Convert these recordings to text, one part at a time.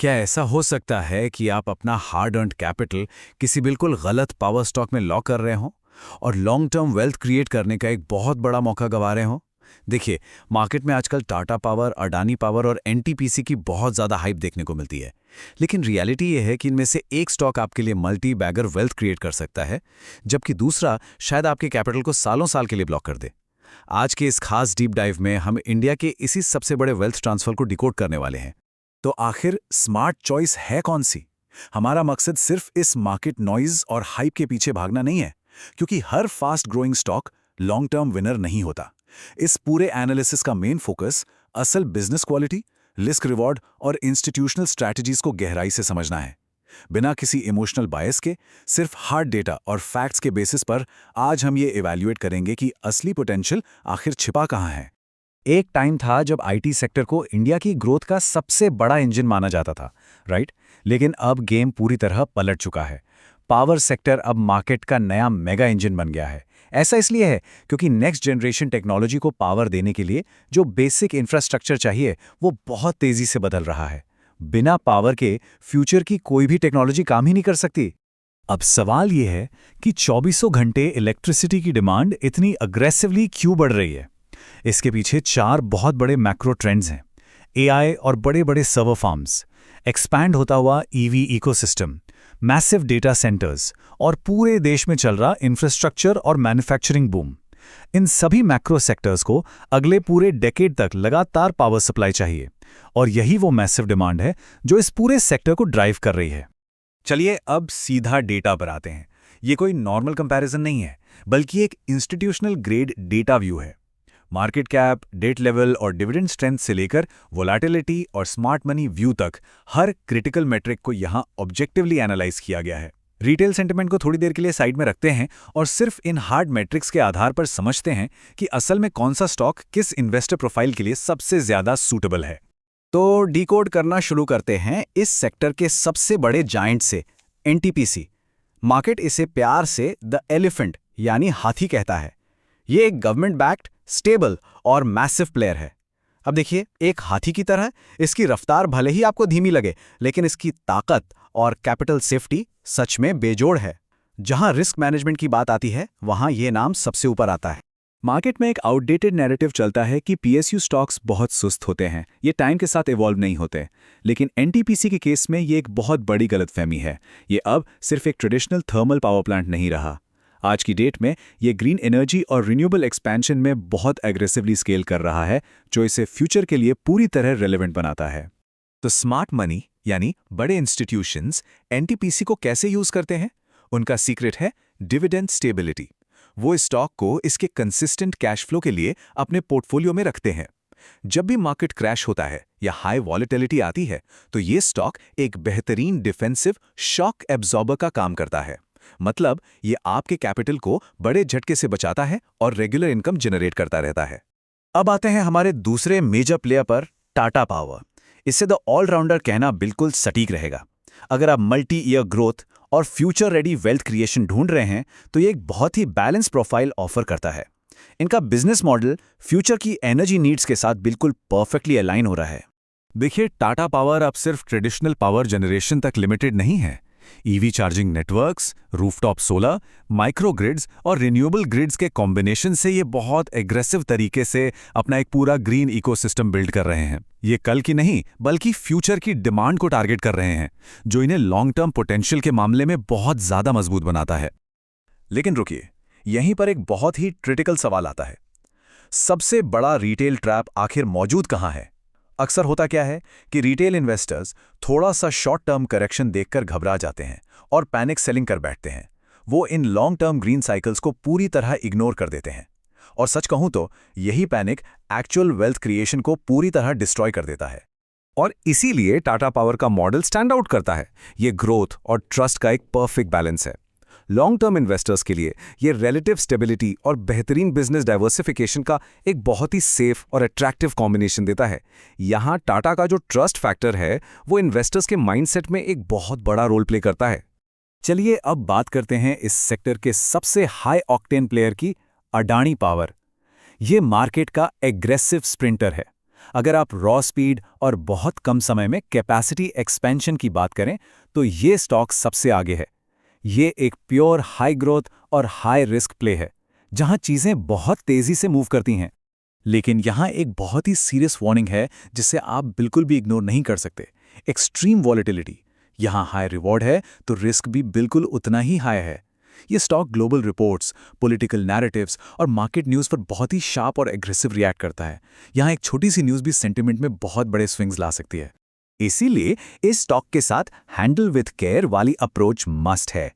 क्या ऐसा हो सकता है कि आप अपना हार्ड अर्न्ड कैपिटल किसी बिल्कुल गलत पावर स्टॉक में लॉक कर रहे हो और लॉन्ग टर्म वेल्थ क्रिएट करने का एक बहुत बड़ा मौका गंवा रहे हो? देखिए, मार्केट में आजकल टाटा पावर, अडानी पावर और एनटीपीसी की बहुत ज़्यादा हाइप देखने को मिलती है। लेकिन रियलिटी ये है कि इनमें से एक स्टॉक आपके लिए मल्टी बैगर वेल्थ क्रिएट कर सकता है, जबकि दूसरा शायद आपके कैपिटल को सालों साल के लिए ब्लॉक कर दे। आज के इस खास डीप डाइव में हम इंडिया के इसी सबसे बड़े वेल्थ ट्रांसफर को डिकोड करने वाले हैं। तो आखिर स्मार्ट चॉइस है कौन सी? हमारा मकसद सिर्फ इस मार्केट नॉइज और हाइप के पीछे भागना नहीं है, क्योंकि हर fast growing stock long term winner नहीं होता। इस पूरे एनालिसिस का मेन फोकस असल बिजनेस क्वालिटी, रिस्क रिवॉर्ड और इंस्टीट्यूशनल स्ट्रैटेजीज को गहराई से समझना है। बिना किसी इमोशनल बायस के, सिर्फ हार्ड डेटा और फैक्ट्स के बेसिस पर आज हम ये इवैल्यूएट करेंगे कि असली पोटेंशियल आखिर छिपा कहाँ है। एक टाइम था जब आईटी सेक्टर को इंडिया की ग्रोथ का सबसे बड़ा इंजन माना जाता था, राइट? लेकिन अब गेम पूरी तरह पलट चुका है। पावर सेक्टर अब मार्केट का नया मेगा इंजन बन गया है। ऐसा इसलिए है क्योंकि नेक्स्ट जनरेशन टेक्नोलॉजी को पावर देने के लिए जो बेसिक इंफ्रास्ट्रक्चर चाहिए वो बहुत तेजी से बदल रहा है। बिना पावर के फ्यूचर की कोई भी टेक्नोलॉजी काम ही नहीं कर सकती। अब सवाल ये है कि 24 घंटे इलेक्ट्रिसिटी की डिमांड इतनी अग्रेसिवली क्यों बढ़ रही है? इसके पीछे 4 बहुत बड़े मैक्रो ट्रेंड्स हैं। एआई और बड़े बड़े सर्वर फार्म्स, एक्सपैंड होता हुआ EV ecosystem, massive data centres और पूरे देश में चल रहा इंफ्रास्ट्रक्चर और मैन्युफैक्चरिंग बूम। इन सभी मैक्रो सेक्टर्स को अगले पूरे डेकेड तक लगातार पावर सप्लाई चाहिए, और यही वो मैसिव डिमांड है जो इस पूरे सेक्टर को ड्राइव कर रही है। चलिए अब सीधा डेटा पर आते हैं। ये कोई नॉर्मल कंपैरिजन नहीं है, बल्कि एक इंस्टीट्यूशनल ग्रेड डेटा व्यू है। मार्केट कैप, डेट लेवल और डिविडेंड स्ट्रेंथ से लेकर वोलेटिलिटी और स्मार्ट मनी व्यू तक हर क्रिटिकल मेट्रिक को यहां ऑब्जेक्टिवली एनालाइज किया गया है। रिटेल सेंटिमेंट को थोड़ी देर के लिए साइड में रखते हैं और सिर्फ इन हार्ड मैट्रिक्स के आधार पर समझते हैं कि असल में कौन सा स्टॉक किस इन्वेस्टर प्रोफाइल के लिए सबसे ज्यादा सूटेबल है। तो डिकोड करना शुरू करते हैं इस सेक्टर के सबसे बड़े जायंट से, एनटीपीसी। मार्केट इसे प्यार से द एलिफेंट यानी हाथी कहता है। ये एक गवर्नमेंट बैक्ड, स्टेबल और मैसिव प्लेयर है। अब देखिए, एक हाथी की तरह इसकी रफ्तार भले ही आपको धीमी लगे, लेकिन इसकी ताकत और कैपिटल सेफ्टी सच में बेजोड़ है। जहां रिस्क मैनेजमेंट की बात आती है, वहां ये नाम सबसे ऊपर आता है। मार्केट में एक आउटडेटेड नैरेटिव चलता है कि पीएसयू स्टॉक्स बहुत सुस्त होते हैं, ये टाइम के साथ इवॉल्व नहीं होते। लेकिन एनटीपीसी के केस में ये एक बहुत बड़ी गलतफहमी है। ये अब सिर्फ एक ट्रेडिशनल थर्मल पावर प्लांट नहीं रहा। आज की डेट में ये ग्रीन एनर्जी और रिन्यूएबल एक्सपेंशन में बहुत एग्रेसिवली स्केल कर रहा है, जो इसे फ्यूचर के लिए पूरी तरह रेलेवेंट बनाता है। तो स्मार्ट मनी यानी बड़े इंस्टीट्यूशंस एनटीपीसी को कैसे यूज करते हैं? उनका सीक्रेट है डिविडेंड स्टेबिलिटी। वो इस स्टॉक को इसके कंसिस्टेंट कैश फ्लो के लिए अपने पोर्टफोलियो में रखते हैं। जब भी मार्केट क्रैश होता है या हाई वॉलेटिलिटी आती है, तो ये स्टॉक एक बेहतरीन डिफेंसिव शॉक एब्जॉर्बर का काम करता है। मतलब ये आपके कैपिटल को बड़े झटके से बचाता है और रेगुलर इनकम जनरेट करता रहता है। अब आते हैं हमारे दूसरे मेजर प्लेयर पर, टाटा पावर। इससे द ऑलराउंडर कहना बिल्कुल सटीक रहेगा। अगर आप मल्टी ईयर ग्रोथ और फ्यूचर रेडी वेल्थ क्रिएशन ढूंढ रहे हैं, तो ये एक बहुत ही बैलेंस प्रोफाइल ऑफर करता है। इनका बिजनेस मॉडल फ्यूचर की एनर्जी नीड्स के साथ बिल्कुल परफेक्टली अलाइन हो रहा है। देखिए, टाटा पावर अब सिर्फ ट्रेडिशनल पावर जनरेशन तक लिमिटेड नहीं है। EV charging networks, rooftop solar, micro grids और रिन्यूएबल ग्रिड्स के कॉम्बिनेशन से ये बहुत एग्रेसिव तरीके से अपना एक पूरा ग्रीन इकोसिस्टम बिल्ड कर रहे हैं। ये कल की नहीं, बल्कि फ्यूचर की डिमांड को टारगेट कर रहे हैं, जो इन्हें लॉन्ग टर्म पोटेंशियल के मामले में बहुत ज्यादा मजबूत बनाता है। लेकिन रुकिए, यहीं पर एक बहुत ही क्रिटिकल सवाल आता है। सबसे बड़ा रिटेल ट्रैप आखिर मौजूद कहां है? अक्सर होता क्या है कि रिटेल इन्वेस्टर्स थोड़ा सा शॉर्ट टर्म करेक्शन देखकर घबरा जाते हैं और पैनिक सेलिंग कर बैठते हैं। वो in long term green cycles को पूरी तरह इग्नोर कर देते हैं। और सच कहूं तो यही पैनिक एक्चुअल वेल्थ क्रिएशन को पूरी तरह डिस्ट्रॉय कर देता है। और इसीलिए टाटा पावर का मॉडल स्टैंड आउट करता है। ये ग्रोथ और ट्रस्ट का एक परफेक्ट बैलेंस है। लॉन्ग टर्म इन्वेस्टर्स के लिए ये रिलेटिव स्टेबिलिटी और बेहतरीन बिजनेस डाइवर्सिफिकेशन का एक बहुत ही सेफ और अट्रैक्टिव कॉम्बिनेशन देता है। यहाँ टाटा का जो ट्रस्ट फैक्टर है, वो इन्वेस्टर्स के माइंडसेट में एक बहुत बड़ा रोल प्ले करता है। चलिए अब बात करते हैं इस सेक्टर के सबसे हाई ऑक्टेन प्लेयर की, अडानी पावर। ये मार्केट का एग्रेसिव स्प्रिंटर है। अगर आप रॉ स्पीड और बहुत कम समय में कैपेसिटी एक्सपेंशन की बात करें तो ये स्टॉक सबसे आगे है। ये एक प्योर हाई ग्रोथ और हाई रिस्क प्ले है, जहां चीजें बहुत तेजी से मूव करती हैं। लेकिन यहां एक बहुत ही सीरियस वार्निंग है जिसे आप बिल्कुल भी इग्नोर नहीं कर सकते। Extreme volatility. यहां हाई रिवॉर्ड है तो रिस्क भी बिल्कुल उतना ही हाई है। ये stock global reports, political narratives और मार्केट न्यूज़ पर बहुत ही शार्प और एग्रेसिव रिएक्ट करता है। यहाँ एक छोटी सी न्यूज़ भी सेंटिमेंट में बहुत बड़े स्विंग्स ला सकती है। इसीलिए इस स्टॉक के साथ हैंडल विथ केयर वाली अप्रोच मस्ट है।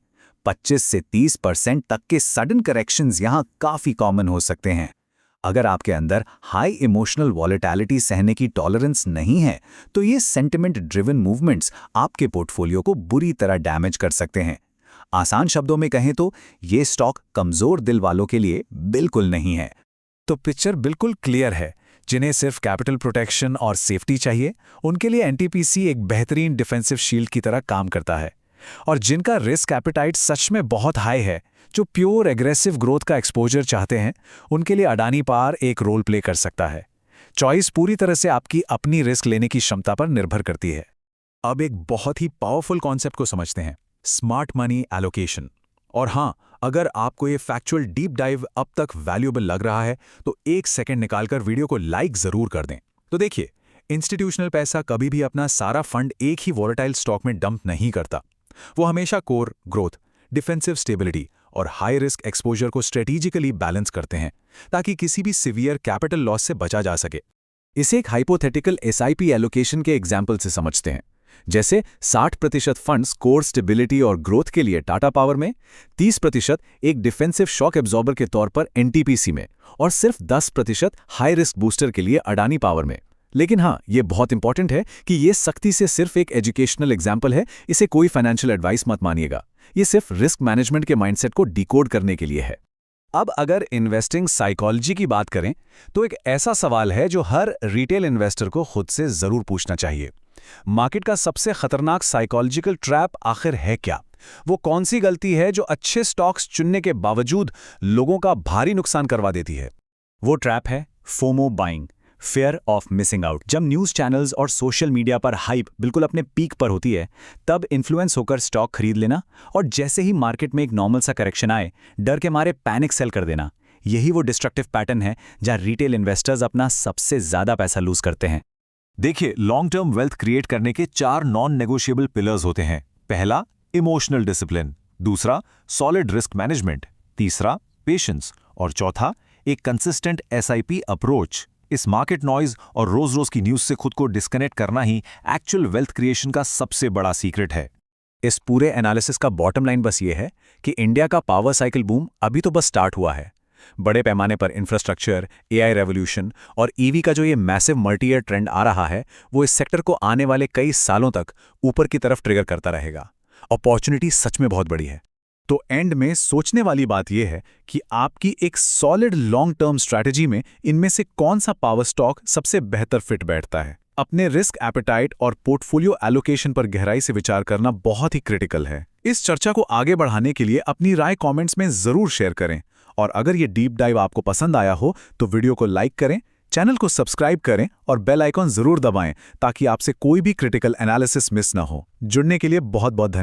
25 से 30% तक के सडन करेक्शंस यहाँ काफ़ी कॉमन हो सकते हैं। अगर आपके अंदर हाई इमोशनल वॉलेटिलिटी सहने की टॉलरेंस नहीं है, तो ये सेंटिमेंट ड्रिवन मूवमेंट्स आपके पोर्टफोलियो को बुरी तरह डैमेज कर सकते हैं। आसान शब्दों में कहें तो ये स्टॉक कमजोर दिल वालों के लिए बिल्कुल नहीं है। तो पिक्चर बिल्कुल क्लियर है। जिन्हें सिर्फ कैपिटल प्रोटेक्शन और सेफ्टी चाहिए, उनके लिए एनटीपीसी एक बेहतरीन डिफेंसिव शील्ड की तरह काम करता है। और जिनका रिस्क एपेटाइट सच में बहुत हाई है, जो प्योर एग्रेसिव ग्रोथ का एक्सपोजर चाहते हैं, उनके लिए अडानी पावर एक रोल प्ले कर सकता है। चॉइस पूरी तरह से आपकी अपनी रिस्क लेने की क्षमता पर निर्भर करती है। अब एक बहुत ही पावरफुल कॉन्सेप्ट को समझते हैं, स्मार्ट मनी एलोकेशन। और हाँ, अगर आपको ये फैक्चुअल डीप डाइव अब तक वैल्यूएबल लग रहा है तो एक सेकंड निकालकर वीडियो को लाइक जरूर कर दें। तो देखिए, इंस्टीट्यूशनल पैसा कभी भी अपना सारा फंड एक ही वॉलेटाइल स्टॉक में डंप नहीं करता। वो हमेशा कोर ग्रोथ, डिफेंसिव स्टेबिलिटी और हाई रिस्क एक्सपोजर को स्ट्रेटेजिकली बैलेंस करते हैं, ताकि किसी भी सीवियर कैपिटल लॉस से बचा जा सके। इसे एक हाइपोथेटिकल एसआईपी एलोकेशन के एग्जाम्पल से समझते हैं। जैसे 60% फंड्स कोर स्टेबिलिटी और ग्रोथ के लिए टाटा पावर में, 30% एक डिफेंसिव शॉक एब्जॉर्बर के तौर पर एनटीपीसी में, और सिर्फ 10% हाई रिस्क बूस्टर के लिए अडानी पावर में। लेकिन हाँ, ये बहुत इंपॉर्टेंट है कि ये सख्ती से सिर्फ एक एजुकेशनल एग्जाम्पल है, इसे कोई फाइनेंशियल एडवाइस मत मानिएगा। ये सिर्फ रिस्क मैनेजमेंट के माइंडसेट को डिकोड करने के लिए है। अब अगर इन्वेस्टिंग साइकोलॉजी की बात करें तो एक ऐसा सवाल है जो हर रिटेल इन्वेस्टर को खुद से जरूर पूछना चाहिए। मार्केट का सबसे खतरनाक साइकोलॉजिकल ट्रैप आखिर है क्या? वो कौन सी गलती है जो अच्छे स्टॉक्स चुनने के बावजूद लोगों का भारी नुकसान करवा देती है? वो ट्रैप है FOMO buying, fair of missing out. जब न्यूज़ चैनल्स और सोशल मीडिया पर हाइप बिल्कुल अपने पीक पर होती है, तब इन्फ्लुएंस होकर स्टॉक खरीद लेना, और जैसे ही मार्केट में एक नॉर्मल सा करेक्शन आए, डर के मारे पैनिक सेल कर देना। यही वो डिस्ट्रक्टिव पैटर्न है जहां रिटेल इन्वेस्टर्स अपना सबसे ज्यादा पैसा लूज करते हैं। देखिए, लॉन्ग टर्म वेल्थ क्रिएट करने के 4 नॉन नेगोशिएबल पिलर्स होते हैं। पहला, इमोशनल डिसिप्लिन। दूसरा, सॉलिड रिस्क मैनेजमेंट। तीसरा, पेशेंस। और चौथा, एक कंसिस्टेंट एसआईपी अप्रोच। इस मार्केट नॉइज और रोज रोज की न्यूज से खुद को डिस्कनेक्ट करना ही एक्चुअल वेल्थ क्रिएशन का सबसे बड़ा सीक्रेट है। इस पूरे एनालिसिस का बॉटम लाइन बस ये है कि इंडिया का पावर साइकिल बूम अभी तो बस स्टार्ट हुआ है। बड़े पैमाने पर इंफ्रास्ट्रक्चर, एआई रेवोल्यूशन और ईवी का जो ये मैसिव मल्टी ईयर ट्रेंड आ रहा है, वो इस सेक्टर को आने वाले कई सालों तक ऊपर की तरफ ट्रिगर करता रहेगा। अपॉर्चुनिटी सच में बहुत बड़ी है। तो एंड में सोचने वाली बात यह है कि आपकी एक सॉलिड लॉन्ग टर्म स्ट्रैटेजी में इनमें से कौन सा पावर स्टॉक सबसे बेहतर फिट बैठता है। अपने रिस्क एपेटाइट और पोर्टफोलियो एलोकेशन पर गहराई से विचार करना बहुत ही क्रिटिकल है। इस चर्चा को आगे बढ़ाने के लिए अपनी राय कमेंट्स में जरूर शेयर करें, और अगर ये डीप डाइव आपको पसंद आया हो तो वीडियो को लाइक करें, चैनल को सब्सक्राइब करें और बेल आइकॉन जरूर दबाएं ताकि आपसे कोई भी क्रिटिकल एनालिसिस मिस ना हो। जुड़ने के लिए बहुत बहुत धन्यवाद।